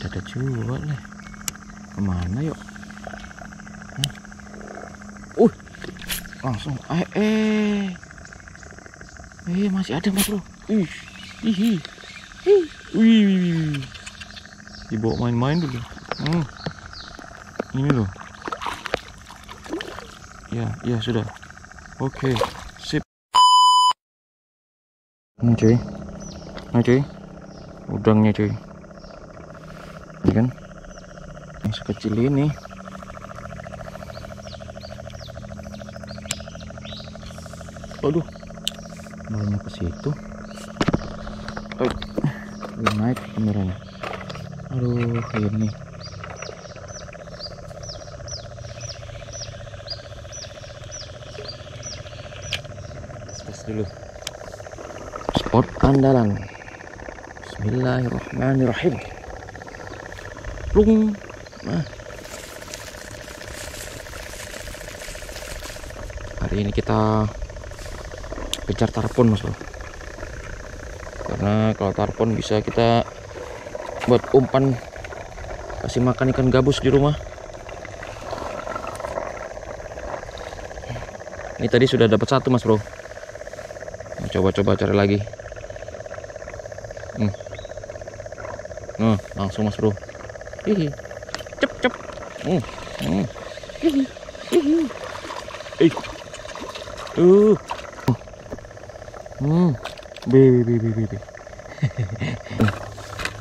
ada juga nih. Kemana yuk? Langsung masih ada mas bro. Wih, dibawa main-main dulu. Ini loh. Ya sudah. Oke, sip. Cuy, udangnya cuy. Ini kan yang sekecil ini. Aduh, mulainya ke situ. Naik kameranya. Aduh, kayak ini. Tes dulu. Spot andalan. Bismillahirrahmanirrahim. Plung. Nah. Hari ini kita kejar tarpon mas bro, karena kalau tarpon bisa kita buat umpan kasih makan ikan gabus di rumah. Ini tadi sudah dapat satu mas bro, coba cari lagi. Langsung mas bro. Cep. Bebe.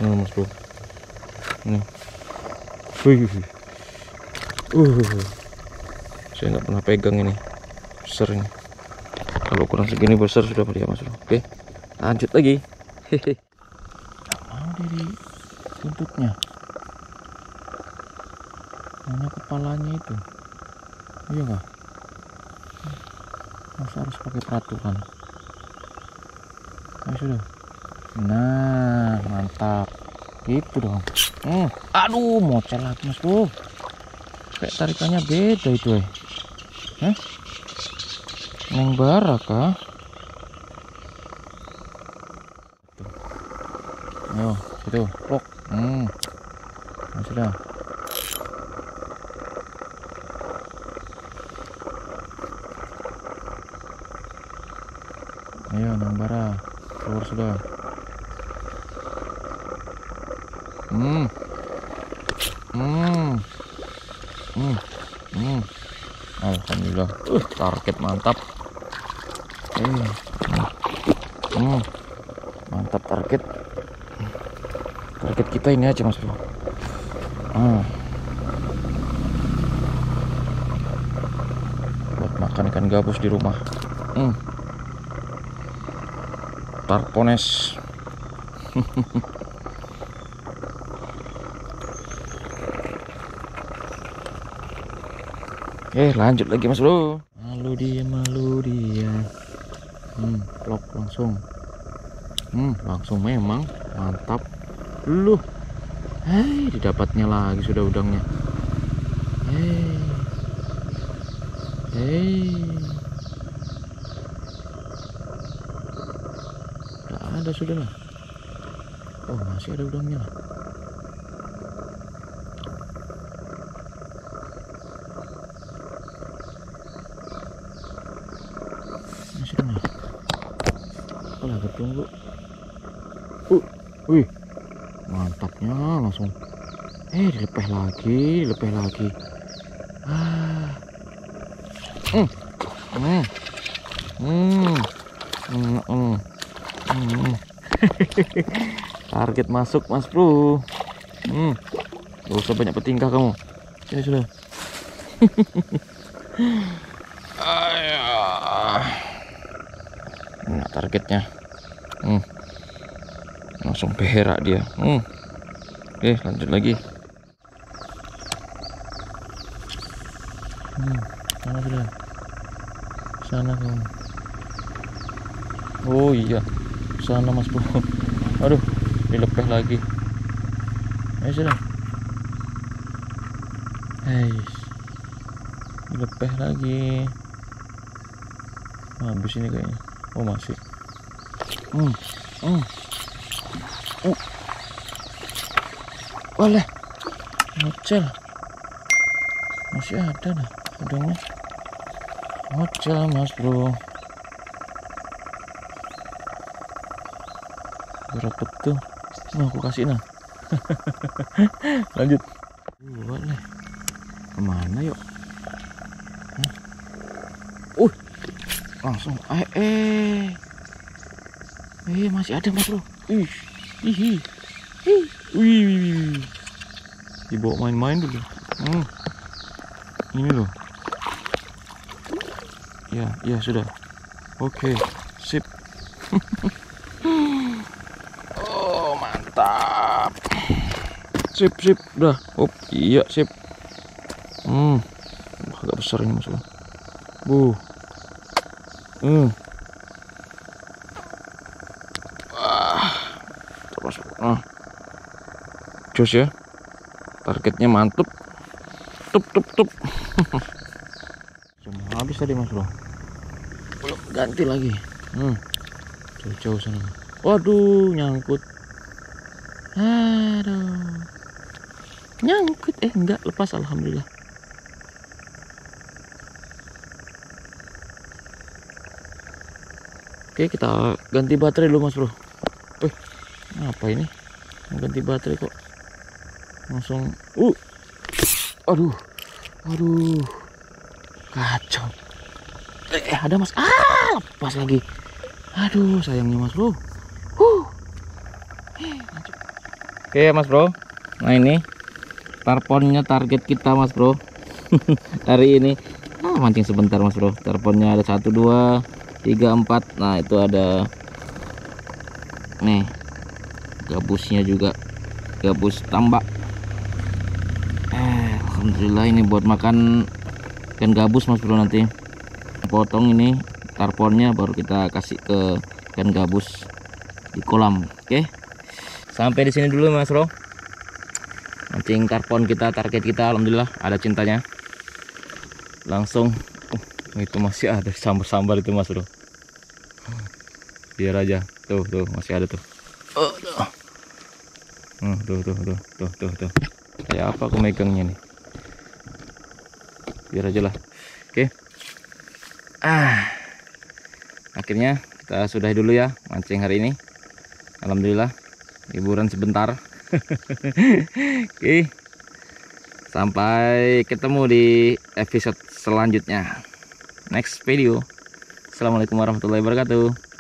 Mas bro. Nih. Saya nggak pernah pegang ini. Besar ini. Kalau kurang segini besar sudah dia mas bro. Oke, lanjut lagi. Mau dari buntutnya. Mana kepalanya itu? Iya nggak? Masa harus pakai peraturan? Sudah. Nah, mantap. Itu dong. Aduh, mocel lagi mas bro. Kayak tarikannya beda itu Neng bara kah? Ayo, situ, lok. Sudah. Ayo, neng bara. Keluar sudah. Alhamdulillah. Target mantap. Mantap target. Target kita ini aja mas bro. Buat makan ikan gabus di rumah. Tarpones. Lanjut lagi mas bro. Malu dia. Plok langsung. Langsung memang mantap. Loh. Didapatnya lagi sudah udangnya. Ada sudah lah. Oh, masih ada udangnya lah. Masih ada. Oh, lagi tunggu. Wih, mantapnya langsung. Dilepeh lagi. Target masuk mas bro. Gak usah banyak bertingkah kamu. Sini sudah. Nah, targetnya. Langsung berak dia. Oke, lanjut lagi. Mana sudah? Sana kamu. Oh iya, sana mas bro. Aduh, dilepeh lagi. Ayo sudah. Dilepeh lagi. Habis ini kayaknya. Oh masih. Oleh, ngocel. Masih ada dah udangnya. Ngocel mas bro. Berat betul. Nah, aku kasih nah. Lanjut. Boleh. Kemana yuk? Langsung. Masih ada mas bro. Wih. Dibawa main-main dulu. Ini loh. Ya sudah. Oke, sip. Oh mantap. Sip, udah. Iya sip. Agak besar ini mas bro. Terus. Jos ya. Targetnya mantap. Tup. Cuma habis tadi mas bro. Belum ganti lagi. Jauh sana. Waduh, nyangkut. Aduh. Nyangkut. Enggak, lepas alhamdulillah. Oke, kita ganti baterai dulu mas bro. Apa ini? Ganti baterai kok langsung. Aduh, kacau. Ada mas. Lepas lagi. Aduh, sayangnya mas bro. Oke mas bro. Nah ini tarponnya, target kita mas bro. Hari ini mancing sebentar mas bro. Tarponnya ada 1, 2, 3, 4. Nah itu ada nih gabusnya juga, gabus tambak. Alhamdulillah ini buat makan ikan gabus mas bro. Nanti potong ini tarponnya baru kita kasih ke ikan gabus di kolam. Oke, sampai di sini dulu mas bro mancing tarpon kita. Target kita alhamdulillah ada cintanya. Langsung itu masih ada sambar-sambar itu mas bro. Biar aja tuh masih ada tuh. Tuh. Kayak apa aku megangnya nih. Biar aja lah. Oke. Akhirnya kita sudahi dulu ya mancing hari ini. Alhamdulillah hiburan sebentar. Oke. Sampai ketemu di episode selanjutnya. Next video. Assalamualaikum warahmatullahi wabarakatuh.